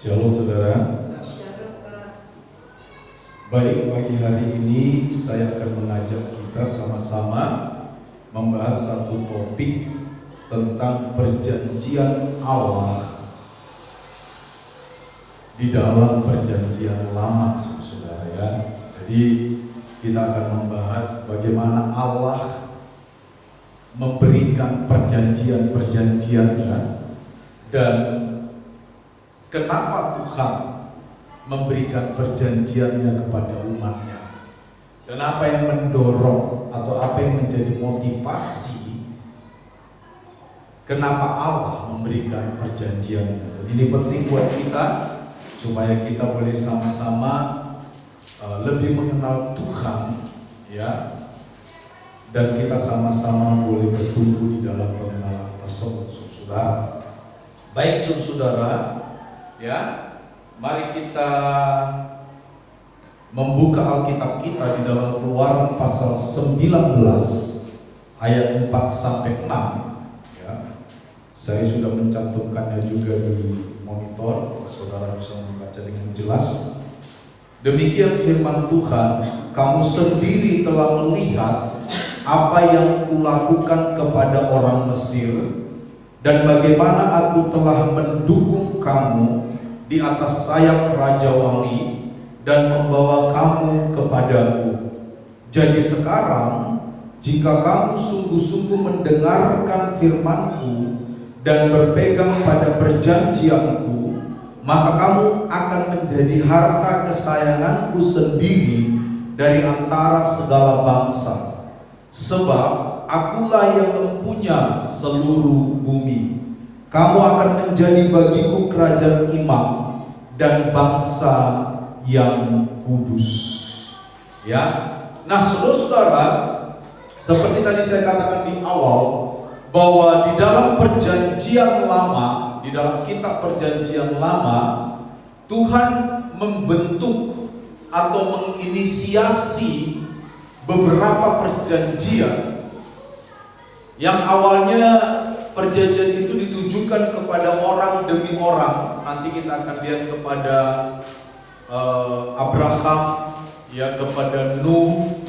Shalom saudara. Baik, pagi hari ini saya akan mengajak kita sama-sama membahas satu topik tentang perjanjian Allah di dalam perjanjian lama, saudara ya. Jadi kita akan membahas bagaimana Allah memberikan perjanjian-perjanjiannya dan kenapa Tuhan memberikan perjanjiannya kepada umatnya, dan apa yang mendorong atau apa yang menjadi motivasi kenapa Allah memberikan perjanjiannya. Dan ini penting buat kita supaya kita boleh sama-sama lebih mengenal Tuhan ya, dan kita sama-sama boleh bertumbuh di dalam pengenalan tersebut, saudara. Baik, saudara ya, mari kita membuka Alkitab kita di dalam Keluaran pasal 19 ayat 4 sampai 6 ya. Saya sudah mencantumkannya juga di monitor, saudara bisa membaca dengan jelas. Demikian firman Tuhan, kamu sendiri telah melihat apa yang kulakukan kepada orang Mesir, dan bagaimana aku telah mendukung kamu di atas sayap Raja Wali dan membawa kamu kepadaku. Jadi sekarang, jika kamu sungguh-sungguh mendengarkan firman-Ku dan berpegang pada perjanjian-Ku, maka kamu akan menjadi harta kesayangan-Ku sendiri dari antara segala bangsa. Sebab akulah yang mempunyai seluruh bumi. Kamu akan menjadi bagiku kerajaan imam dan bangsa yang kudus. Ya, nah saudara-saudara, seperti tadi saya katakan di awal, bahwa di dalam perjanjian lama, di dalam kitab perjanjian lama, Tuhan membentuk atau menginisiasi beberapa perjanjian yang awalnya perjanjian itu ditujukan kepada orang demi orang. Nanti kita akan lihat kepada Abraham, ya, kepada Nuh,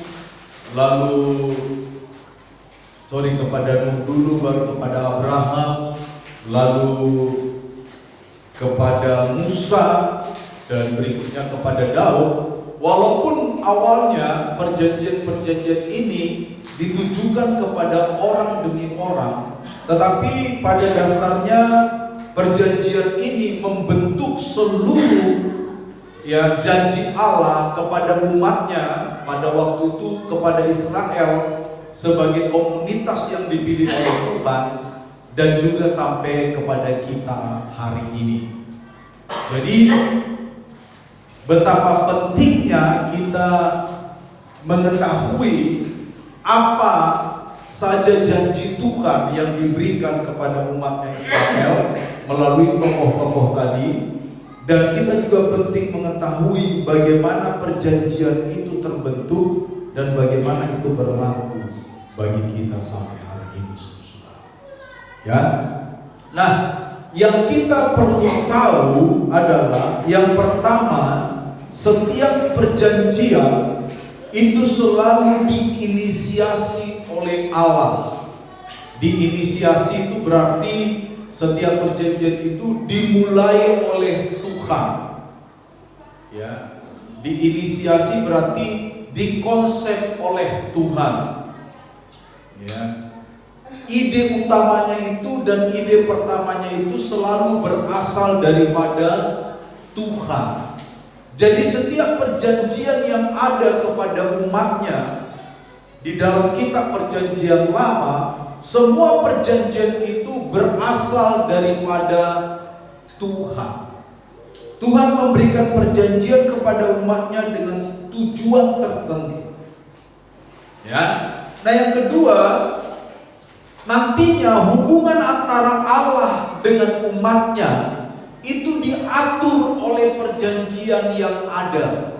kepada Nuh dulu, baru kepada Abraham, lalu kepada Musa, dan berikutnya kepada Daud. Walaupun awalnya perjanjian-perjanjian ini ditujukan kepada orang demi orang, tetapi pada dasarnya perjanjian ini membentuk seluruh ya janji Allah kepada umatnya pada waktu itu, kepada Israel sebagai komunitas yang dipilih oleh Tuhan, dan juga sampai kepada kita hari ini. Jadi betapa pentingnya kita mengetahui apa saja janji Tuhan yang diberikan kepada umatnya Israel melalui tokoh-tokoh tadi, dan kita juga penting mengetahui bagaimana perjanjian itu terbentuk dan bagaimana itu berlaku bagi kita sampai hari ini, saudara. Ya, nah, yang kita perlu tahu adalah yang pertama, setiap perjanjian itu selalu diinisiasi oleh Allah. Diinisiasi itu berarti setiap perjanjian itu dimulai oleh Tuhan. Ya, diinisiasi berarti dikonsep oleh Tuhan. Ya, ide utamanya itu dan ide pertamanya itu selalu berasal daripada Tuhan. Jadi setiap perjanjian yang ada kepada umatnya di dalam kitab perjanjian lama, semua perjanjian itu berasal daripada Tuhan. Tuhan memberikan perjanjian kepada umatnya dengan tujuan tertentu. Ya. Nah, yang kedua, nantinya hubungan antara Allah dengan umatnya itu diatur oleh perjanjian yang ada.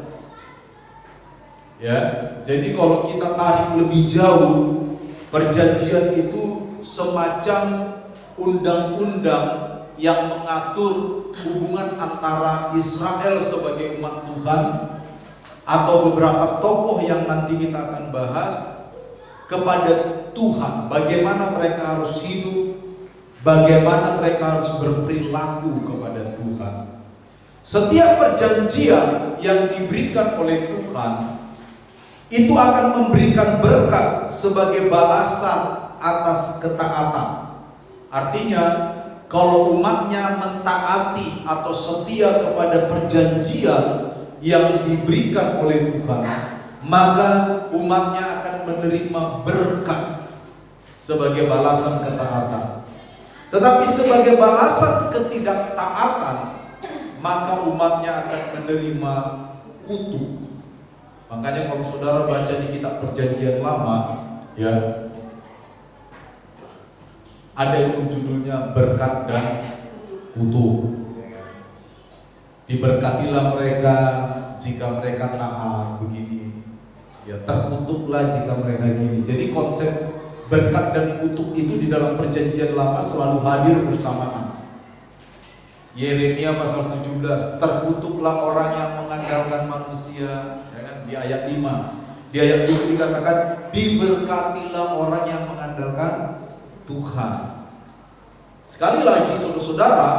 Ya, jadi kalau kita tarik lebih jauh, perjanjian itu semacam undang-undang yang mengatur hubungan antara Israel sebagai umat Tuhan, atau beberapa tokoh yang nanti kita akan bahas, kepada Tuhan, bagaimana mereka harus hidup, bagaimana mereka harus berperilaku kepada Tuhan. Setiap perjanjian yang diberikan oleh Tuhan itu akan memberikan berkat sebagai balasan atas ketaatan. Artinya, kalau umatnya mentaati atau setia kepada perjanjian yang diberikan oleh Tuhan, maka umatnya akan menerima berkat sebagai balasan ketaatan. Tetapi sebagai balasan ketidaktaatan, maka umatnya akan menerima kutuk. Makanya kalau saudara baca di kitab Perjanjian Lama, ya, ada itu judulnya berkat dan kutuk. Diberkatilah mereka jika mereka taat begini, ya, terkutuklah jika mereka gini. Jadi konsep berkat dan kutuk itu di dalam Perjanjian Lama selalu hadir bersamaan. Yeremia pasal 17, terkutuklah orang yang mengandalkan manusia, ya kan? Di ayat 5. Di ayat 7 dikatakan diberkatilah orang yang mengandalkan Tuhan. Sekali lagi saudara-saudara,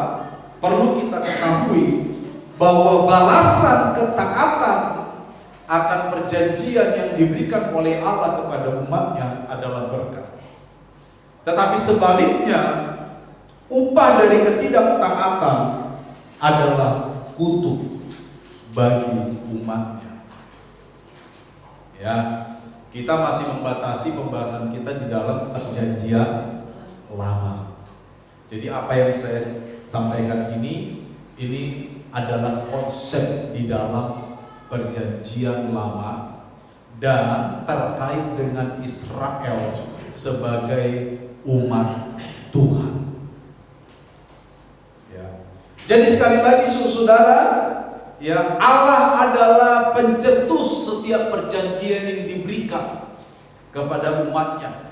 perlu kita ketahui bahwa balasan ketaatan akan perjanjian yang diberikan oleh Allah kepada umatnya adalah berkat. Tetapi sebaliknya, upah dari ketidaktaatan adalah kutuk bagi umatnya. Ya, kita masih membatasi pembahasan kita di dalam Perjanjian Lama. Jadi apa yang saya sampaikan ini adalah konsep di dalam Perjanjian Lama dan terkait dengan Israel sebagai umat Tuhan. Ya. Jadi sekali lagi saudara, ya, Allah adalah pencetus setiap perjanjian yang diberikan kepada umatnya.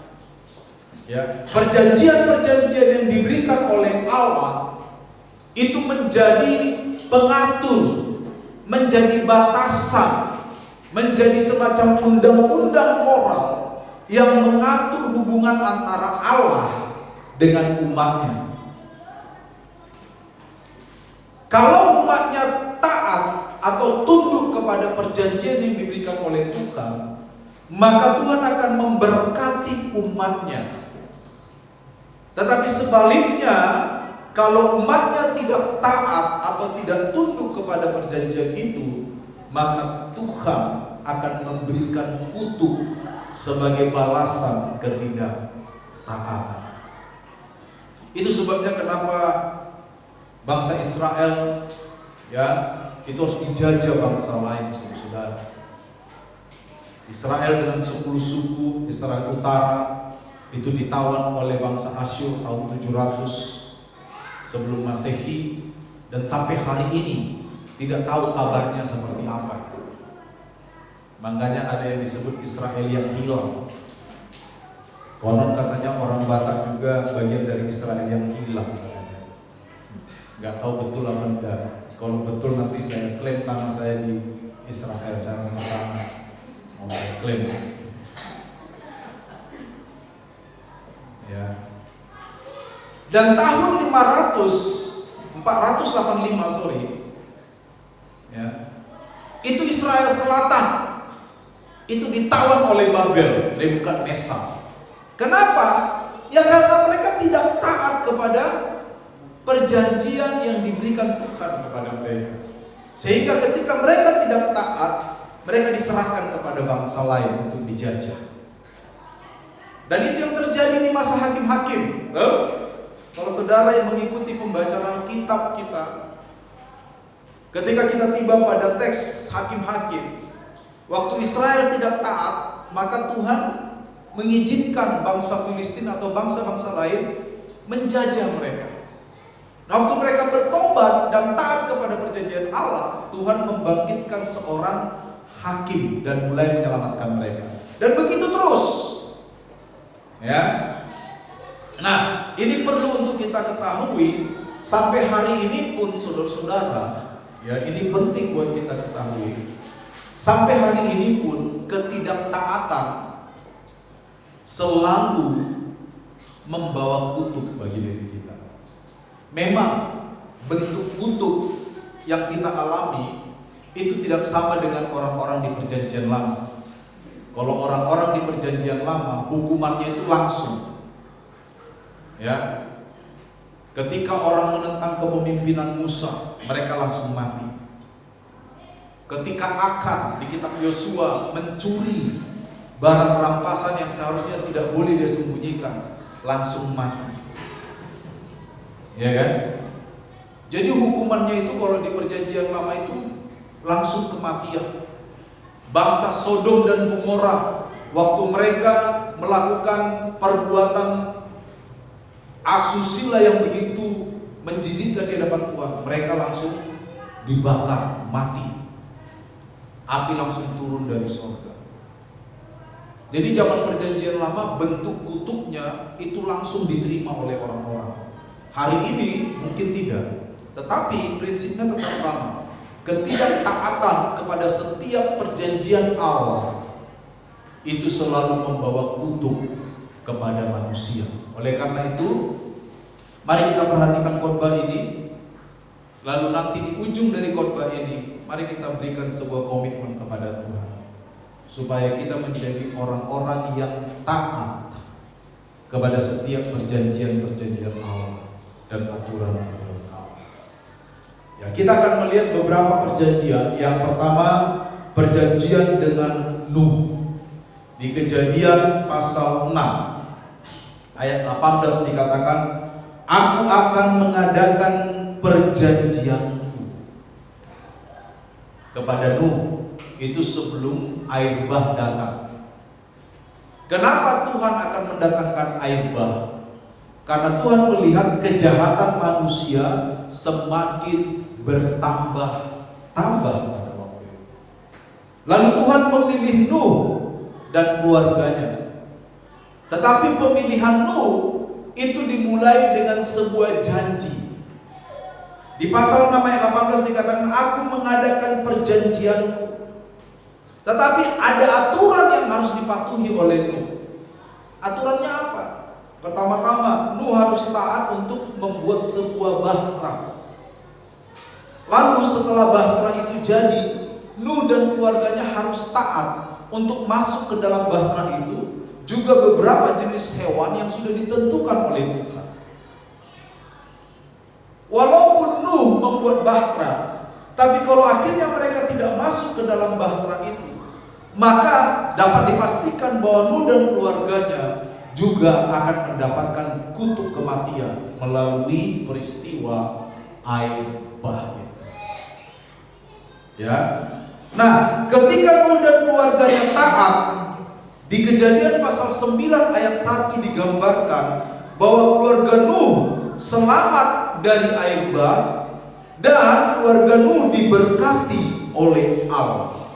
Ya, perjanjian-perjanjian yang diberikan oleh Allah itu menjadi pengatur, menjadi batasan, menjadi semacam undang-undang moral yang mengatur hubungan antara Allah dengan umatnya. Kalau umatnya taat atau tunduk kepada perjanjian yang diberikan oleh Tuhan, maka Tuhan akan memberkati umatnya. Tetapi sebaliknya, kalau umatnya tidak taat atau tidak tunduk kepada perjanjian itu, maka Tuhan akan memberikan kutuk sebagai balasan ketidaktaatan. Itu sebabnya kenapa bangsa Israel, ya, itu harus dijajah bangsa lain, saudara. Israel dengan 10 suku Israel Utara itu ditawan oleh bangsa Asyur tahun 700 sebelum Masehi, dan sampai hari ini tidak tahu kabarnya seperti apa. Makanya ada yang disebut Israel yang hilang. Konon katanya orang Batak juga bagian dari Israel yang hilang. Gak tahu betul apa enggak. Kalau betul nanti saya klaim tanah saya di Israel, saya mau saya klaim. Ya. Dan tahun 485 ya, itu Israel Selatan itu ditawan oleh Babel, Nebukadnezar. Kenapa? Ya karena mereka tidak taat kepada perjanjian yang diberikan Tuhan kepada mereka. Sehingga ketika mereka tidak taat, mereka diserahkan kepada bangsa lain untuk dijajah. Dan itu yang terjadi di masa hakim-hakim. Kalau saudara yang mengikuti pembacaan kitab kita, ketika kita tiba pada teks hakim-hakim, waktu Israel tidak taat, maka Tuhan mengizinkan bangsa Filistin atau bangsa-bangsa lain menjajah mereka. Nah, waktu mereka bertobat dan taat kepada perjanjian Allah, Tuhan membangkitkan seorang hakim dan mulai menyelamatkan mereka. Dan begitu terus. Ya. Nah, ini perlu untuk kita ketahui sampai hari ini pun saudara-saudara, ya ini penting buat kita ketahui. Sampai hari ini pun ketidaktaatan selalu membawa kutuk bagi diri kita. Memang bentuk kutuk yang kita alami itu tidak sama dengan orang-orang di Perjanjian Lama. Kalau orang-orang di Perjanjian Lama hukumannya itu langsung. Ya. Ketika orang menentang kepemimpinan Musa, mereka langsung mati. Ketika Akan di kitab Yosua mencuri barang rampasan yang seharusnya tidak boleh dia sembunyikan, langsung mati. Ya kan? Jadi hukumannya itu kalau di Perjanjian Lama itu langsung kematian. Bangsa Sodom dan Gomora waktu mereka melakukan perbuatan asusila yang begitu menjijikkan di hadapan Tuhan, mereka langsung dibakar, mati. Api langsung turun dari surga. Jadi zaman Perjanjian Lama bentuk kutuknya itu langsung diterima oleh orang-orang. Hari ini mungkin tidak, tetapi prinsipnya tetap sama. Ketidaktaatan kepada setiap perjanjian Allah itu selalu membawa kutuk kepada manusia. Oleh karena itu, mari kita perhatikan khotbah ini. Lalu nanti di ujung dari khotbah ini, mari kita berikan sebuah komitmen kepada Tuhan, supaya kita menjadi orang-orang yang taat kepada setiap perjanjian-perjanjian Allah dan aturan-aturan Allah. Ya, kita akan melihat beberapa perjanjian. Yang pertama, perjanjian dengan Nuh. Di Kejadian pasal 6 ayat 18 dikatakan, aku akan mengadakan perjanjianku kepada Nuh. Itu sebelum air bah datang. Kenapa Tuhan akan mendatangkan air bah? Karena Tuhan melihat kejahatan manusia semakin bertambah-tambah pada waktu itu. Lalu Tuhan memilih Nuh dan keluarganya. Tetapi pemilihan Nuh itu dimulai dengan sebuah janji. Di pasal 6 ayat 18 dikatakan, aku mengadakan perjanjianku. Tetapi ada aturan yang harus dipatuhi oleh Nuh. Aturannya apa? Pertama-tama, Nuh harus taat untuk membuat sebuah bahtera. Lalu setelah bahtera itu jadi, Nuh dan keluarganya harus taat untuk masuk ke dalam bahtera itu. Juga beberapa jenis hewan yang sudah ditentukan oleh Tuhan. Walaupun Nuh membuat bahtera, tapi kalau akhirnya mereka tidak masuk ke dalam bahtera itu, maka dapat dipastikan bahwa Nuh dan keluarganya juga akan mendapatkan kutuk kematian melalui peristiwa air bah itu. Ya. Nah, ketika Nuh dan keluarganya taat, di Kejadian pasal 9 ayat 1 digambarkan bahwa keluarga Nuh selamat dari air bah dan keluarga Nuh diberkati oleh Allah.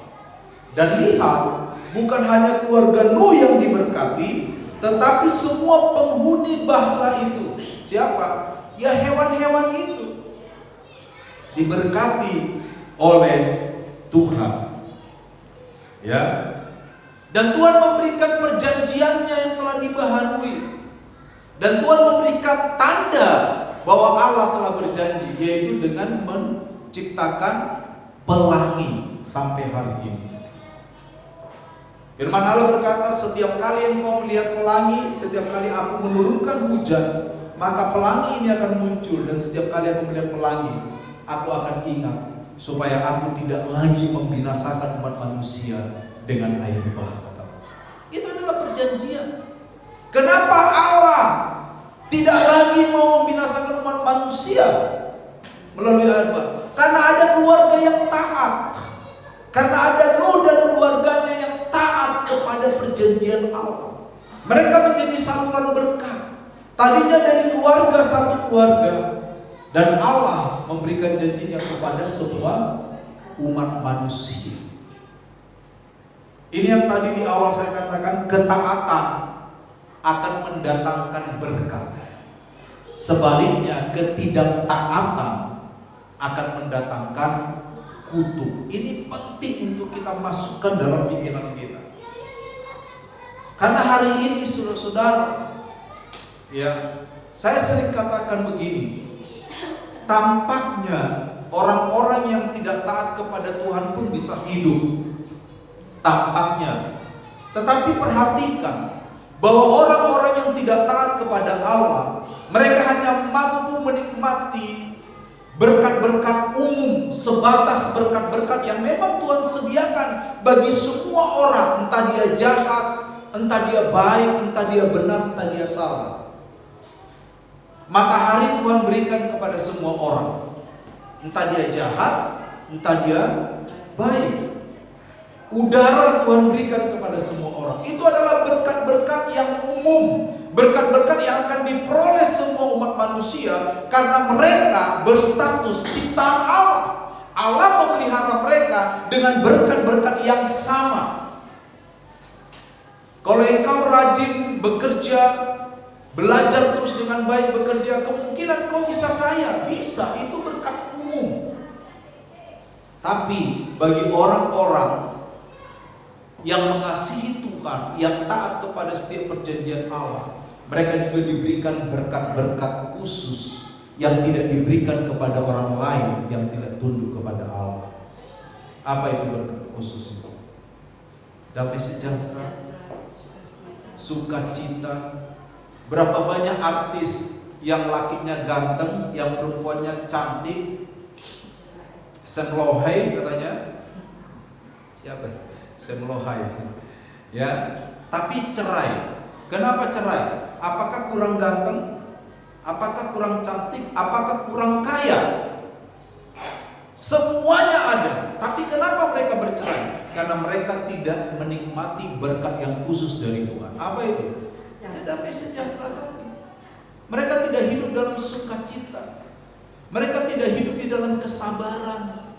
Dan lihat, bukan hanya keluarga Nuh yang diberkati, tetapi semua penghuni bahtera itu. Siapa? Ya hewan-hewan itu diberkati oleh Tuhan. Ya. Dan Tuhan memberikan perjanjiannya yang telah dibaharui. Dan Tuhan memberikan tanda bahwa Allah telah berjanji, yaitu dengan menciptakan pelangi sampai hari ini. Firman Allah berkata, setiap kali engkau melihat pelangi, setiap kali aku menurunkan hujan, maka pelangi ini akan muncul. Dan setiap kali aku melihat pelangi, aku akan ingat, supaya aku tidak lagi membinasakan umat manusia dengan air bah, kata Tuhan. Itu adalah perjanjian. Kenapa Allah tidak lagi mau membinasakan umat manusia melalui air bah? Karena ada keluarga yang taat. Karena ada Nuh dan keluarganya yang taat kepada perjanjian Allah. Mereka menjadi saluran berkat. Tadinya dari keluarga, satu keluarga, dan Allah memberikan janjinya kepada semua umat manusia. Ini yang tadi di awal saya katakan, ketaatan akan mendatangkan berkat. Sebaliknya, ketidaktaatan akan mendatangkan kutuk. Ini penting untuk kita masukkan dalam pikiran kita. Karena hari ini saudara-saudara, ya, saya sering katakan begini, tampaknya orang-orang yang tidak taat kepada Tuhan pun bisa hidup. Tampaknya. Tetapi perhatikan bahwa orang-orang yang tidak taat kepada Allah, mereka hanya mampu menikmati berkat-berkat umum, sebatas berkat-berkat yang memang Tuhan sediakan bagi semua orang, entah dia jahat, entah dia baik, entah dia benar, entah dia salah. Matahari Tuhan berikan kepada semua orang, entah dia jahat, entah dia baik. Udara Tuhan berikan kepada semua orang. Itu adalah berkat-berkat yang umum, berkat-berkat yang akan diperoleh semua umat manusia karena mereka berstatus ciptaan Allah. Allah memelihara mereka dengan berkat-berkat yang sama. Kalau engkau rajin bekerja, belajar terus dengan baik bekerja, kemungkinan kau bisa kaya. Bisa, itu berkat umum. Tapi bagi orang-orang yang mengasihi Tuhan, yang taat kepada setiap perjanjian Allah, mereka juga diberikan berkat-berkat khusus yang tidak diberikan kepada orang lain yang tidak tunduk kepada Allah. Apa itu berkat khusus itu? Damai sejahtera, sukacita. Berapa banyak artis yang lakinya ganteng, yang perempuannya cantik, Sam Lohai katanya. Siapa? Sam Lohai. Ya, tapi cerai. Kenapa cerai? Apakah kurang ganteng? Apakah kurang cantik? Apakah kurang kaya? Semuanya ada. Tapi kenapa mereka bercerai? Karena mereka tidak menikmati berkat yang khusus dari Tuhan. Apa itu? Ya, damai sejahtera tadi. Mereka tidak hidup dalam sukacita. Mereka tidak hidup di dalam kesabaran.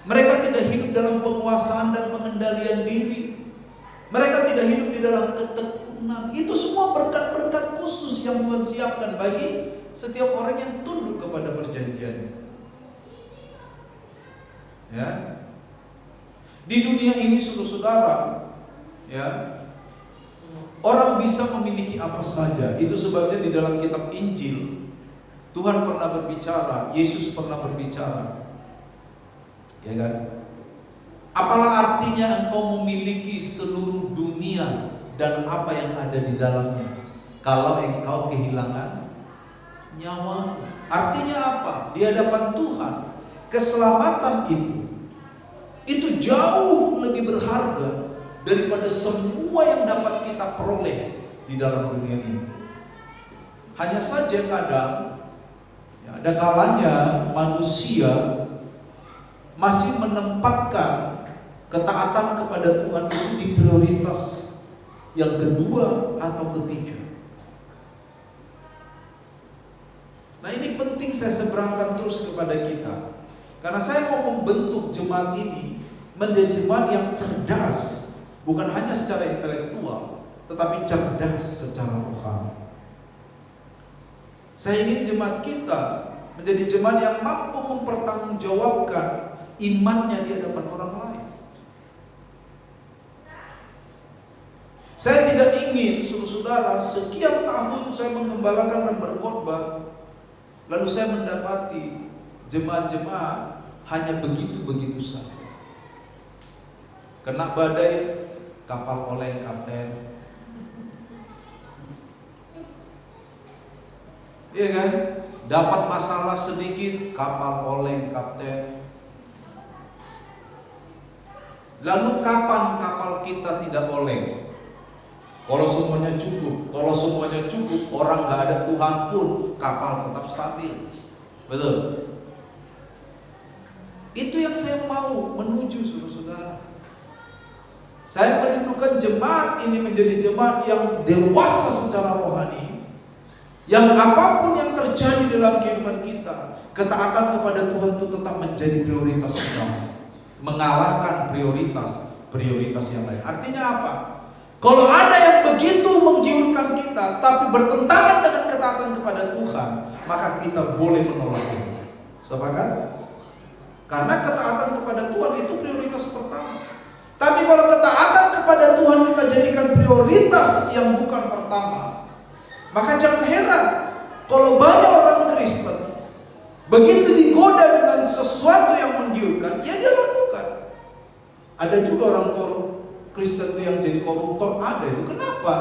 Mereka tidak hidup dalam penguasaan dan pengendalian diri. Mereka tidak hidup di dalam ketekunan. Itu semua berkat-berkat khusus yang Tuhan siapkan bagi setiap orang yang tunduk kepada perjanjiannya. Ya. Di dunia ini saudara-saudara, ya, orang bisa memiliki apa saja. Itu sebabnya di dalam kitab Injil Tuhan pernah berbicara, Yesus pernah berbicara. Ya kan? Apalah artinya engkau memiliki seluruh dunia dan apa yang ada di dalamnya kalau engkau kehilangan nyawa? Artinya apa? Di hadapan Tuhan, keselamatan itu jauh lebih berharga daripada semua yang dapat kita peroleh di dalam dunia ini. Hanya saja kadang, ya, ada kalanya manusia masih menempatkan ketaatan kepada Tuhan itu di prioritas yang kedua atau ketiga. Nah, ini penting saya seberangkan terus kepada kita, karena saya mau membentuk jemaat ini menjadi jemaat yang cerdas, bukan hanya secara intelektual, tetapi cerdas secara rohani. Saya ingin jemaat kita menjadi jemaat yang mampu mempertanggungjawabkan imannya di hadapan orang lain. Saya tidak ingin saudara-saudara sekian tahun saya mengembalakan dan berkhotbah, lalu saya mendapati jemaat-jemaat hanya begitu-begitu saja. Kena badai, kapal oleng kapten. Iya kan? Dapat masalah sedikit, kapal oleng kapten. Lalu kapan kapal kita tidak oleng? Kalau semuanya cukup. Kalau semuanya cukup, orang gak ada Tuhan pun, kapal tetap stabil. Betul? Itu yang saya mau menuju, saudara-saudara. Saya merindukan jemaat ini menjadi jemaat yang dewasa secara rohani, yang apapun yang terjadi dalam kehidupan kita, ketaatan kepada Tuhan itu tetap menjadi prioritas utama, mengalahkan prioritas yang lain. Artinya apa? Kalau ada yang begitu menggiurkan kita tapi bertentangan dengan ketaatan ketaatan kepada Tuhan, maka kita boleh menolak itu. Sepakat? Karena ketaatan kepada Tuhan itu prioritas pertama. Tapi kalau ketaatan kepada Tuhan kita jadikan prioritas yang bukan pertama, maka jangan heran kalau banyak orang Kristen begitu digoda dengan sesuatu yang menggiurkan, ya dia lakukan. Ada juga orang Kristen itu yang jadi koruptor, ada itu. Kenapa?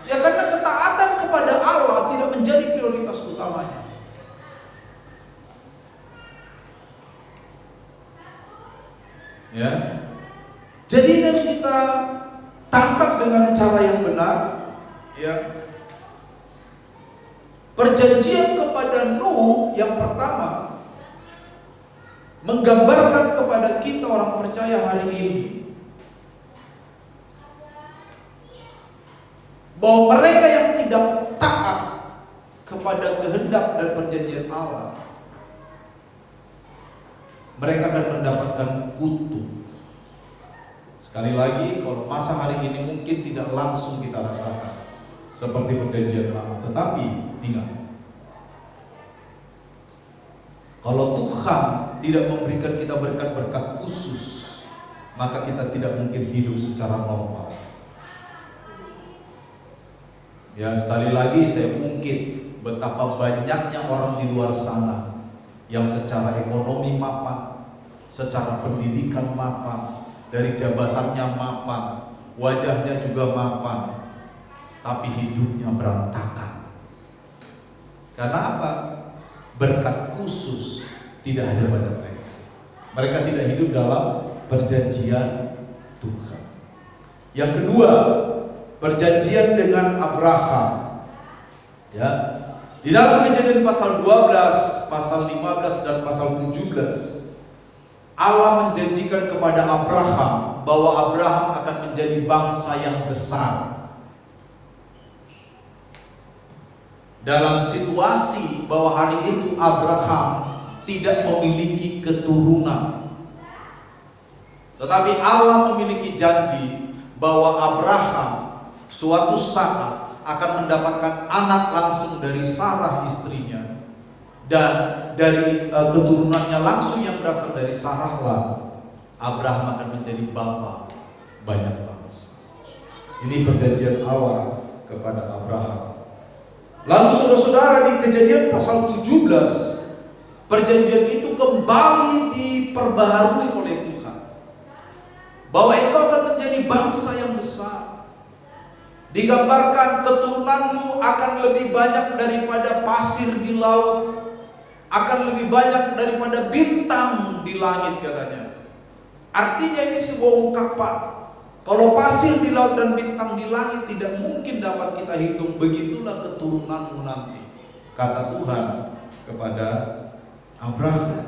Ya karena ketaatan kepada Allah tidak menjadi prioritas utamanya. Ya. Jadi ini harus kita tangkap dengan cara yang benar, ya. Perjanjian kepada Nuh yang pertama menggambarkan kepada kita orang percaya hari ini bahwa mereka yang tidak taat kepada kehendak dan perjanjian Allah, mereka akan mendapatkan kutuk. Sekali lagi, kalau masa hari ini mungkin tidak langsung kita rasakan seperti perjanjian lama, tetapi ingat, kalau Tuhan tidak memberikan kita berkat-berkat khusus, maka kita tidak mungkin hidup secara normal. Ya, sekali lagi saya ungkit betapa banyaknya orang di luar sana yang secara ekonomi mapan, secara pendidikan mapan, dari jabatannya mapan, wajahnya juga mapan, tapi hidupnya berantakan. Karena apa? Berkat khusus tidak ada pada mereka. Mereka tidak hidup dalam perjanjian Tuhan. Yang kedua, perjanjian dengan Abraham. Ya. Di dalam Kejadian pasal 12, pasal 15 dan pasal 17, Allah menjanjikan kepada Abraham bahwa Abraham akan menjadi bangsa yang besar. Dalam situasi bahwa hari itu Abraham tidak memiliki keturunan, tetapi Allah memiliki janji bahwa Abraham suatu saat akan mendapatkan anak langsung dari Sarah istrinya, dan dari keturunannya langsung yang berasal dari Sarah lah Abraham akan menjadi bapa banyak bangsa. Ini perjanjian Allah kepada Abraham. Lalu saudara-saudara, di Kejadian pasal 17, perjanjian itu kembali diperbaharui oleh Tuhan, bahwa engkau akan menjadi bangsa yang besar. Digambarkan keturunanmu akan lebih banyak daripada pasir di laut, akan lebih banyak daripada bintang di langit, katanya. Artinya ini sebuah ungkapan, kalau pasir di laut dan bintang di langit tidak mungkin dapat kita hitung, begitulah keturunanmu nanti, kata Tuhan kepada Abraham.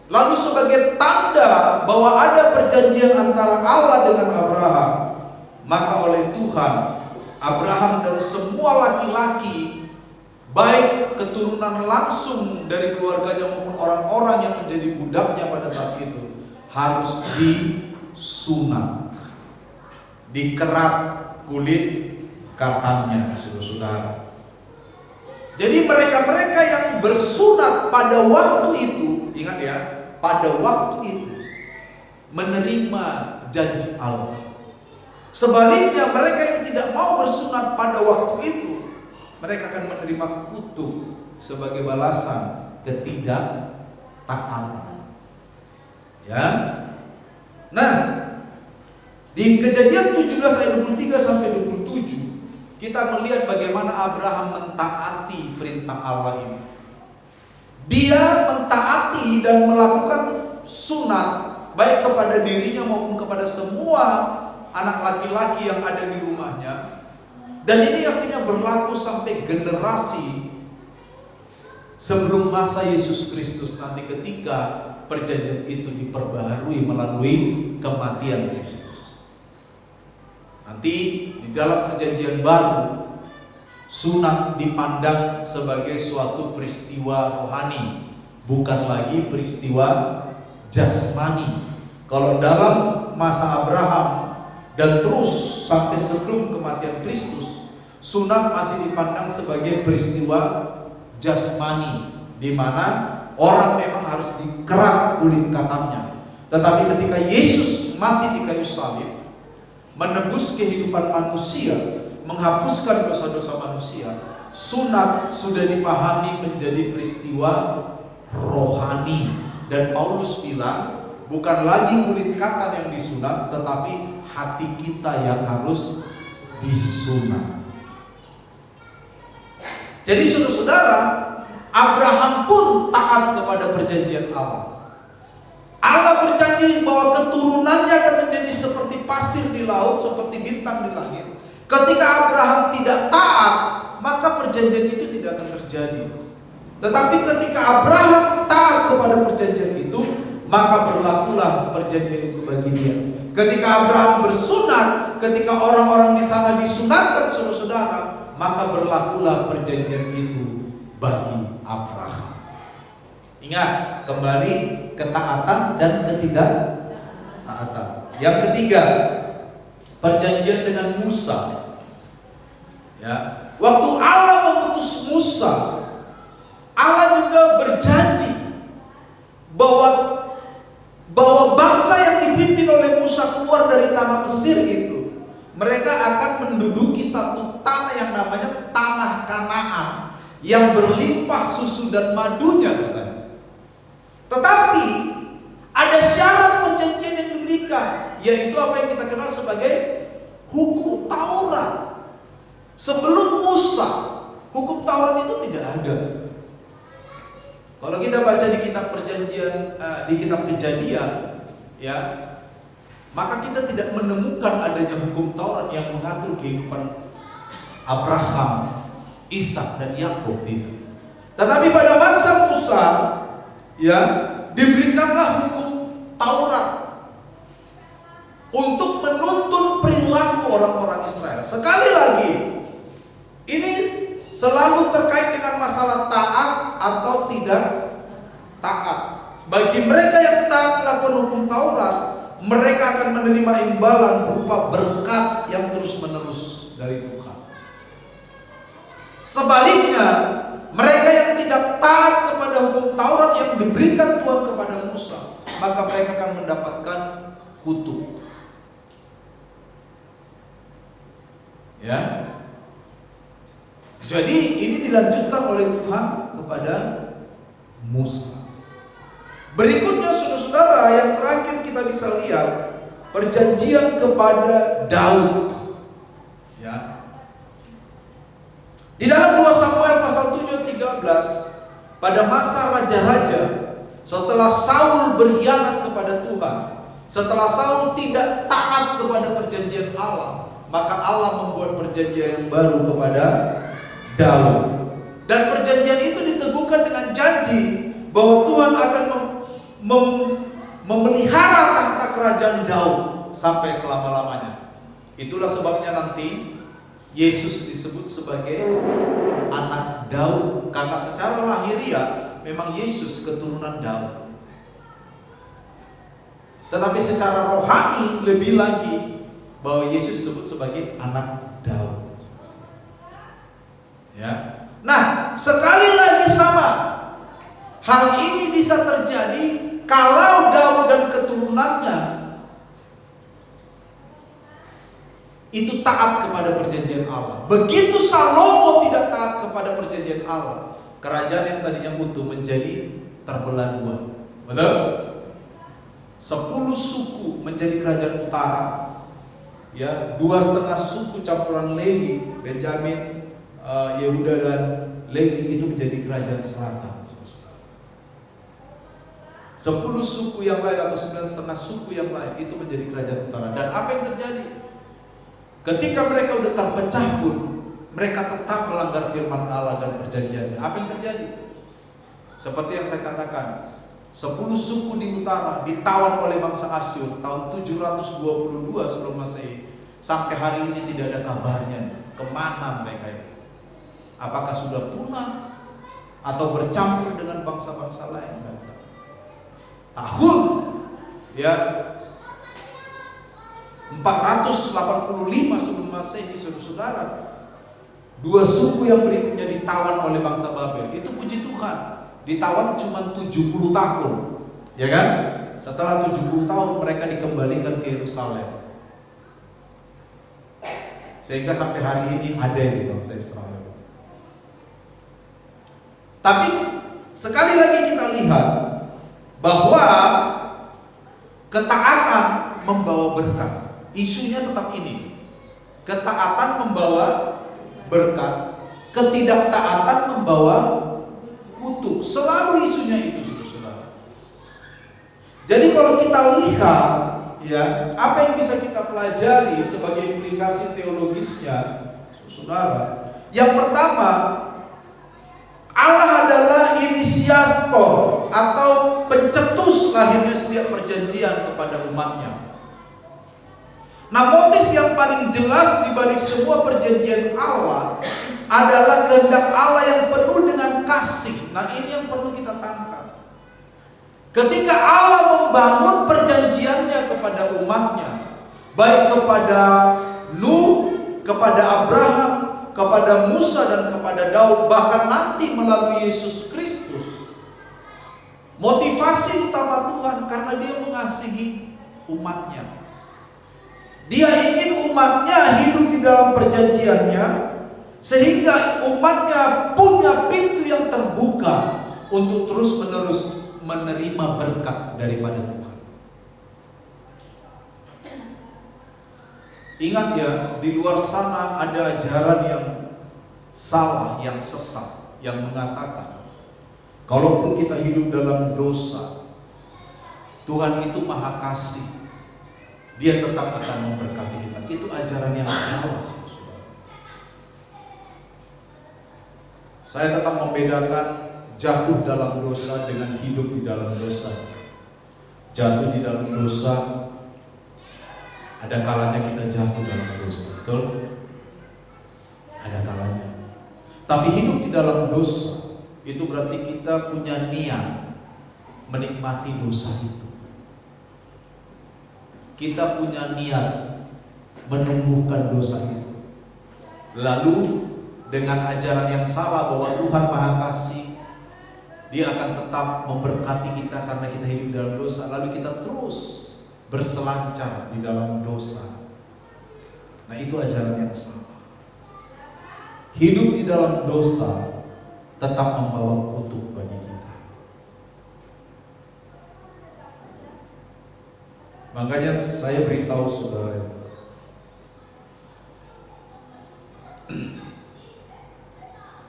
Lalu sebagai tanda bahwa ada perjanjian antara Allah dengan Abraham, maka oleh Tuhan, Abraham dan semua laki-laki, baik keturunan langsung dari keluarganya maupun orang-orang yang menjadi budaknya pada saat itu, harus disunat, dikerat kulit katannya, saudara-saudara. Jadi mereka-mereka yang bersunat pada waktu itu, ingat ya, pada waktu itu menerima janji Allah. Sebaliknya mereka yang tidak mau bersunat pada waktu itu, mereka akan menerima kutuk sebagai balasan ketidaktaatan. Ya. Nah, di Kejadian 17 ayat 23 sampai 27, kita melihat bagaimana Abraham mentaati perintah Allah ini. Dia mentaati dan melakukan sunat baik kepada dirinya maupun kepada semua anak laki-laki yang ada di rumahnya. Dan ini akhirnya berlaku sampai generasi sebelum masa Yesus Kristus nanti, ketika perjanjian itu diperbaharui melalui kematian Kristus. Nanti di dalam perjanjian baru, sunat dipandang sebagai suatu peristiwa rohani, bukan lagi peristiwa jasmani. Kalau dalam masa Abraham dan terus sampai sebelum kematian Kristus, Sunat masih dipandang sebagai peristiwa jasmani, di mana orang memang harus dikerat kulit katanya. Tetapi ketika Yesus mati di kayu salib, menebus kehidupan manusia, menghapuskan dosa-dosa manusia, sunat sudah dipahami menjadi peristiwa rohani. Dan Paulus bilang, bukan lagi kulit katan yang disunat, tetapi hati kita yang harus disunat. Jadi saudara-saudara, Abraham pun taat kepada perjanjian Allah. Allah berjanji bahwa keturunannya akan menjadi seperti pasir di laut, seperti bintang di langit. Ketika Abraham tidak taat, maka perjanjian itu tidak akan terjadi. Tetapi ketika Abraham taat kepada perjanjian itu, maka berlakulah perjanjian itu bagi dia. Ketika Abraham bersunat, ketika orang-orang di sana disunatkan saudara-saudara, maka berlakulah perjanjian itu bagi Abraham. Ingat, kembali ketaatan dan ketidaktaatan. Yang ketiga, perjanjian dengan Musa. Ya, waktu Allah mengutus Musa, Allah juga berjanji bahwa bangsa yang dipimpin oleh Musa keluar dari tanah Mesir itu, mereka akan menduduki satu tanah yang namanya tanah Kanaan, yang berlimpah susu dan madunya katanya. Tetapi ada syarat perjanjian yang diberikan, yaitu apa yang kita kenal sebagai hukum Taurat. Sebelum Musa, hukum Taurat itu tidak ada. Kalau kita baca di kitab perjanjian, di kitab Kejadian, ya, maka kita tidak menemukan adanya hukum Taurat yang mengatur kehidupan Abraham, Ishak dan Yakub, tidak. Tetapi pada masa Musa, ya, diberikanlah hukum Taurat untuk menuntun perilaku orang-orang Israel. Sekali lagi, ini selalu terkait dengan masalah taat atau tidak taat. Bagi mereka yang taat melakukan hukum Taurat, mereka akan menerima imbalan berupa berkat yang terus-menerus dari Tuhan. Sebaliknya, mereka yang tidak taat kepada hukum Taurat yang diberikan Tuhan kepada Musa, maka mereka akan mendapatkan kutuk. Ya. Jadi ini dilanjutkan oleh Tuhan kepada Musa. Berikutnya saudara-saudara, yang terakhir kita bisa lihat perjanjian kepada Daud. Ya. Di dalam 2 Samuel pasal 7 ayat 13, pada masa raja-raja, setelah Saul berkhianat kepada Tuhan, setelah Saul tidak taat kepada perjanjian Allah, maka Allah membuat perjanjian yang baru kepada Daud. Dan perjanjian itu diteguhkan dengan janji bahwa Tuhan akan memelihara tahta kerajaan Daud sampai selama-lamanya. Itulah sebabnya nanti Yesus disebut sebagai anak Daud, karena secara lahiriah memang Yesus keturunan Daud. Tetapi secara rohani lebih lagi bahwa Yesus disebut sebagai anak Daud. Ya. Nah, sekali lagi sama. Hal ini bisa terjadi kalau Daud dan keturunannya itu taat kepada perjanjian Allah. Begitu Salomo tidak taat kepada perjanjian Allah, kerajaan yang tadinya utuh menjadi terbelah dua. Betul? 10 suku menjadi kerajaan utara. Ya, 2,5 suku campuran Lewi, Benjamin, Yehuda dan Lewi itu menjadi kerajaan selatan. 10 suku yang lain atau 9,5 suku yang lain itu menjadi kerajaan utara. Dan apa yang terjadi? Ketika mereka sudah terpecah pun, mereka tetap melanggar firman Allah dan perjanjiannya. Apa yang terjadi? Seperti yang saya katakan, 10 suku di utara ditawan oleh bangsa Asyur tahun 722 sebelum Masehi. Sampai hari ini tidak ada kabarnya. Kemana mereka ini? Apakah sudah punah atau bercampur dengan bangsa-bangsa lain? Tahun ya 485 sebelum Masehi, saudara-saudara, Dua suku yang berikutnya ditawan oleh bangsa Babel. Itu puji Tuhan, ditawan cuma 70 tahun, ya kan? Setelah 70 tahun mereka dikembalikan ke Yerusalem. Sehingga sampai hari ini ada di bangsa Israel. Tapi sekali lagi kita lihat bahwa ketaatan membawa berkat. Isunya tetap ini. Ketaatan membawa berkat, ketidaktaatan membawa kutuk. Selalu isunya itu, saudara. Jadi kalau kita lihat, ya, apa yang bisa kita pelajari sebagai implikasi teologisnya, saudara? Yang pertama, Allah adalah inisiator atau pencetus lahirnya setiap perjanjian kepada umatnya. Nah, motif yang paling jelas di balik semua perjanjian Allah adalah kehendak Allah yang penuh dengan kasih. Nah, ini yang perlu kita tangkap. Ketika Allah membangun perjanjiannya kepada umatnya, baik kepada Nuh, kepada Abraham, kepada Musa, dan kepada Daud, bahkan nanti melalui Yesus Kristus, motivasi utama Tuhan karena Dia mengasihi umatnya. Dia ingin umatnya hidup di dalam perjanjiannya, sehingga umatnya punya pintu yang terbuka untuk terus-menerus menerima berkat daripada Tuhan. Ingat ya, di luar sana ada ajaran yang salah, yang sesat, yang mengatakan kalaupun kita hidup dalam dosa, Tuhan itu maha kasih, Dia tetap akan memberkati kita. Itu ajaran yang salah, saudara. Saya tetap membedakan jatuh dalam dosa dengan hidup di dalam dosa. Jatuh di dalam dosa, ada kalanya kita jatuh dalam dosa, betul? Ada kalanya. Tapi hidup di dalam dosa, itu berarti kita punya niat menikmati dosa itu. Kita punya niat menumbuhkan dosa itu. Lalu dengan ajaran yang salah bahwa Tuhan maha kasih, Dia akan tetap memberkati kita karena kita hidup dalam dosa. Lalu kita terus berselancar di dalam dosa. Nah, itu ajaran yang salah. Hidup di dalam dosa tetap membawa kutuk bagi kita. Makanya saya beritahu saudara,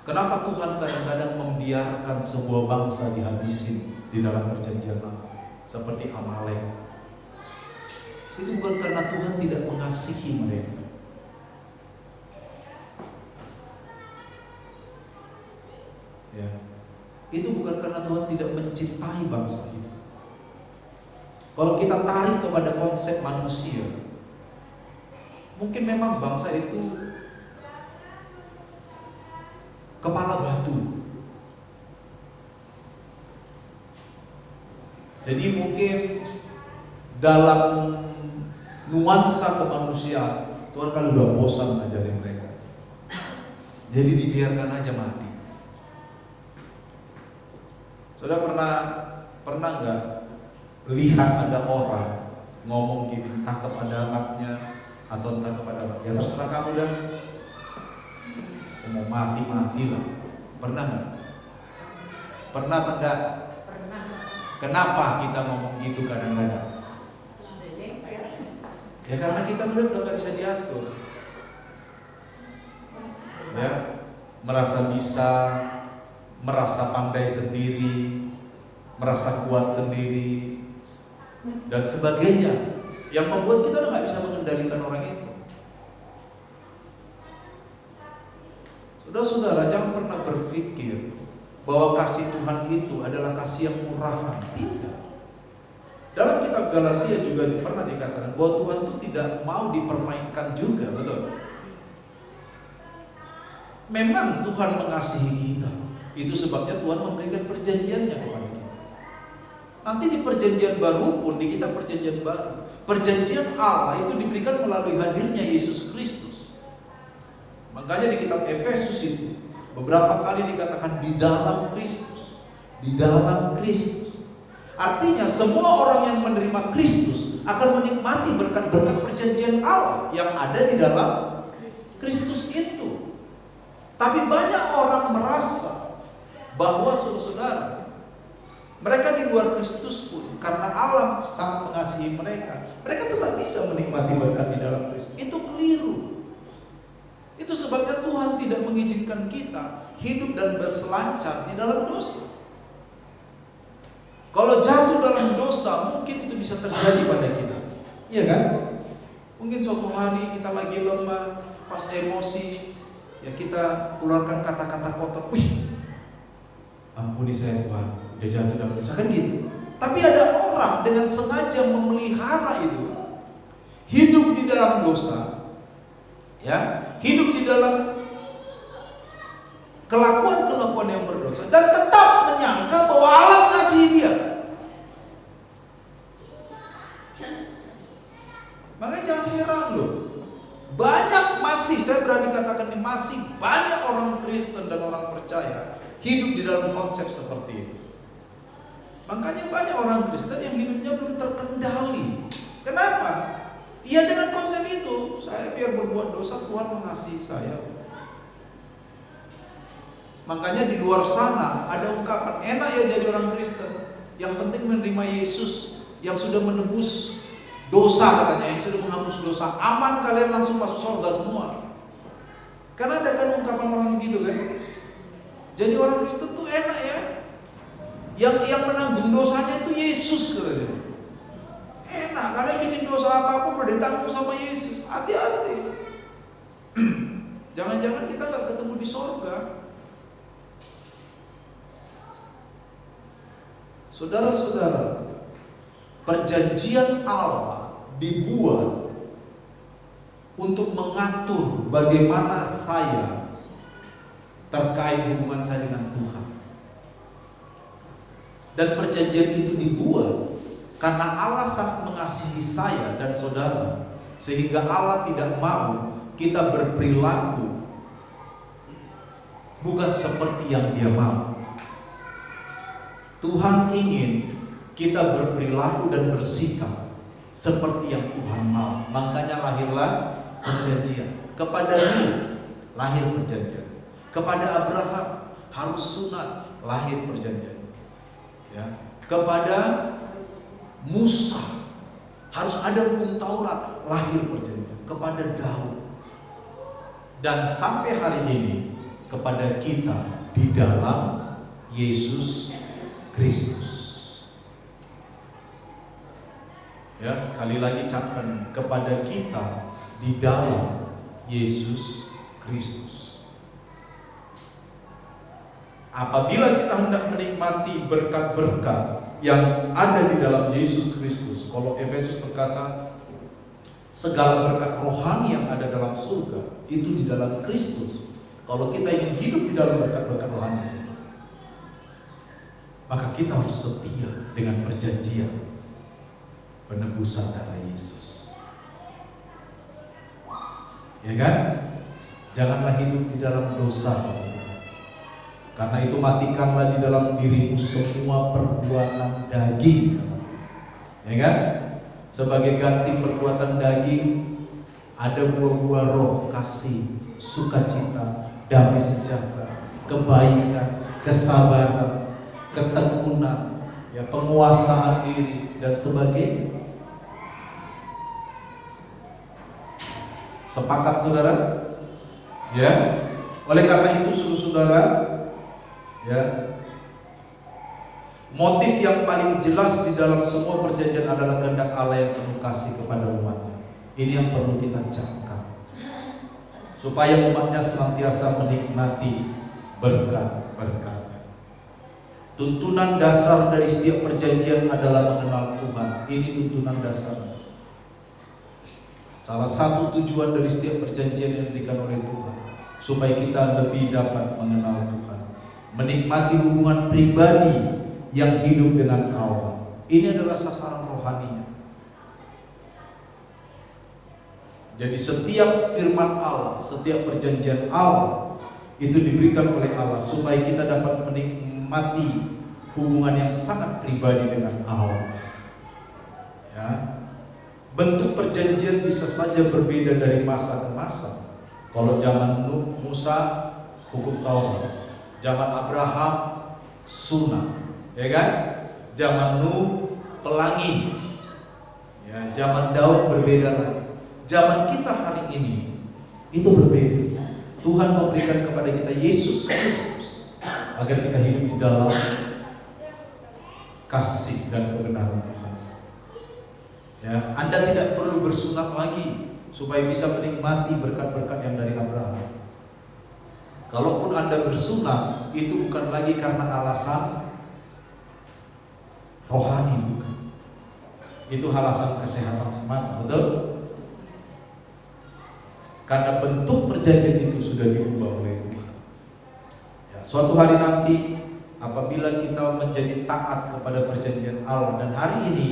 kenapa Tuhan kadang-kadang membiarkan sebuah bangsa dihabisin di dalam perjanjian lama, seperti Amalek? Itu bukan karena Tuhan tidak mengasihi mereka. Ya, itu bukan karena Tuhan tidak mencintai bangsa itu. Kalau kita tarik kepada konsep manusia, mungkin memang bangsa itu kepala batu. Jadi mungkin dalam nuansa kemanusiaan, Tuhan kalau udah bosan ngajarin mereka, jadi dibiarkan aja mati. Saudara pernah nggak lihat ada orang ngomong gini, entah kepada anaknya atau entah kepada anak, ya terserah kamu dah, mau mati lah. Pernah nggak? Pernah enggak? Pernah. Kenapa kita ngomong gitu kadang-kadang? Ya karena kita benar nggak bisa diatur. Ya, merasa bisa, merasa pandai sendiri, merasa kuat sendiri, dan sebagainya, yang membuat kita udah nggak bisa mengendalikan orang itu. Saudara-saudara, jangan pernah berpikir bahwa kasih Tuhan itu adalah kasih yang murahan. Tidak. Dalam kitab Galatia juga pernah dikatakan bahwa Tuhan itu tidak mau dipermainkan juga, betul? Memang Tuhan mengasihi kita. Itu sebabnya Tuhan memberikan perjanjiannya kepada kita. Nanti di perjanjian baru pun, di kitab perjanjian baru, perjanjian Allah itu diberikan melalui hadirnya Yesus Kristus. Makanya di kitab Efesus itu beberapa kali dikatakan di dalam Kristus. Di dalam Kristus. Artinya semua orang yang menerima Kristus akan menikmati berkat-berkat perjanjian Allah yang ada di dalam Kristus itu. Tapi banyak orang merasa bahwa saudara, mereka di luar Kristus pun karena Allah sangat mengasihi mereka tidak bisa menikmati berkat di dalam Kristus. Itu keliru. Itu sebabnya Tuhan tidak mengizinkan kita hidup dan berselancar di dalam dosa. Kalau jatuh dalam dosa, mungkin itu bisa terjadi pada kita. Iya kan? Mungkin suatu hari kita lagi lemah, pas emosi, ya kita keluarkan kata-kata kotor. Wih, ampuni saya Tuhan, udah jatuh dalam dosa, kan gitu. Tapi ada orang dengan sengaja memelihara itu, hidup di dalam dosa, ya, hidup di dalam kelakuan-kelakuan yang berdosa, dan tetap menyangka bahwa Allah mengasihi dia. Makanya jangan heran loh, banyak masih, saya berani katakan ini, masih banyak orang Kristen dan orang percaya hidup di dalam konsep seperti itu. Makanya banyak orang Kristen yang hidupnya belum terkendali. Kenapa? Ya dengan konsep itu, saya biar berbuat dosa, Tuhan mengasihi saya. Makanya di luar sana ada ungkapan, enak ya jadi orang Kristen, yang penting menerima Yesus yang sudah menebus dosa, katanya, yang sudah menghapus dosa, aman, kalian langsung masuk surga semua. Karena ada kan ungkapan orang begitu kan. Jadi orang Kristen tuh enak ya, yang menanggung dosanya itu Yesus, katanya. Enak, kalian bikin dosa apapun udah ditanggung sama Yesus. Hati-hati. Jangan-jangan kita gak ketemu di surga. Saudara-saudara, perjanjian Allah dibuat untuk mengatur bagaimana saya terkait hubungan saya dengan Tuhan. Dan perjanjian itu dibuat karena Allah sangat mengasihi saya dan saudara, sehingga Allah tidak mau kita berperilaku bukan seperti yang Dia mau. Tuhan ingin kita berperilaku dan bersikap seperti yang Tuhan mau. Makanya lahirlah perjanjian. Kepada Nuh lahir perjanjian. Kepada Abraham harus sunat, lahir perjanjian. Ya. Kepada Musa harus ada hukum Taurat, lahir perjanjian. Kepada Daud, dan sampai hari ini kepada kita di dalam Yesus Kristus. Ya, sekali lagi camkan, kepada kita di dalam Yesus Kristus. Apabila kita hendak menikmati berkat-berkat yang ada di dalam Yesus Kristus, kalau Efesus berkata segala berkat rohani yang ada dalam surga itu di dalam Kristus. Kalau kita ingin hidup di dalam berkat-berkat rohani, maka kita harus setia dengan perjanjian penebusan darah Yesus. Ya kan? Janganlah hidup di dalam dosa. Karena itu matikanlah di dalam dirimu semua perbuatan daging. Ya kan? Sebagai ganti perbuatan daging ada buah-buah roh, kasih, sukacita, damai sejahtera, kebaikan, kesabaran, ketekunan, ya, penguasaan diri dan sebagainya. Sepakat saudara? Ya. Oleh karena itu saudara, ya, motif yang paling jelas di dalam semua perjanjian adalah kehendak Allah yang penuh kasih kepada umatnya. Ini yang perlu kita camkan, supaya umatnya senantiasa menikmati berkat-berkatnya. Tuntunan dasar dari setiap perjanjian adalah mengenal Tuhan. Ini tuntunan dasar. Salah satu tujuan dari setiap perjanjian yang diberikan oleh Tuhan, supaya kita lebih dapat mengenal Tuhan, menikmati hubungan pribadi yang hidup dengan Allah. Ini adalah sasaran rohaninya. Jadi setiap firman Allah, setiap perjanjian Allah itu diberikan oleh Allah supaya kita dapat menikmati hubungan yang sangat pribadi dengan Allah. Ya. Bentuk perjanjian bisa saja berbeda dari masa ke masa. Kalau zaman Musa, hukum Taurat. Zaman Abraham, sunnah. Ya kan? Zaman Nuh, pelangi. Ya, zaman Daud berbeda lagi. Zaman kita hari ini itu berbeda. Tuhan memberikan kepada kita Yesus Kristus agar kita hidup di dalam kasih dan kebenaran Tuhan. Ya, Anda tidak perlu bersunat lagi supaya bisa menikmati berkat-berkat yang dari Abraham. Kalaupun Anda bersunat, itu bukan lagi karena alasan rohani, bukan. Itu alasan kesehatan semata, betul? Karena bentuk perjanjian itu sudah diubah oleh Tuhan. Ya, suatu hari nanti apabila kita menjadi taat kepada perjanjian Allah, dan hari ini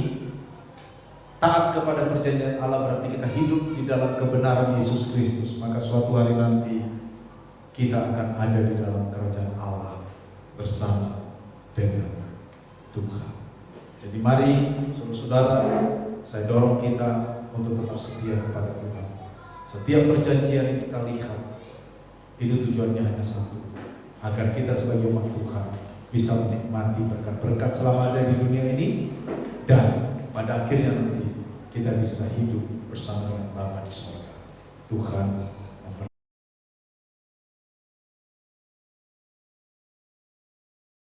taat kepada perjanjian Allah berarti kita hidup di dalam kebenaran Yesus Kristus, maka suatu hari nanti kita akan ada di dalam kerajaan Allah bersama dengan Tuhan. Jadi mari saudara-saudara, saya dorong kita untuk tetap setia kepada Tuhan. Setiap perjanjian yang kita lihat itu tujuannya hanya satu, agar kita sebagai umat Tuhan bisa menikmati berkat-berkat selama ada di dunia ini, dan pada akhirnya nanti kita bisa hidup bersama dengan Bapa di surga. Tuhan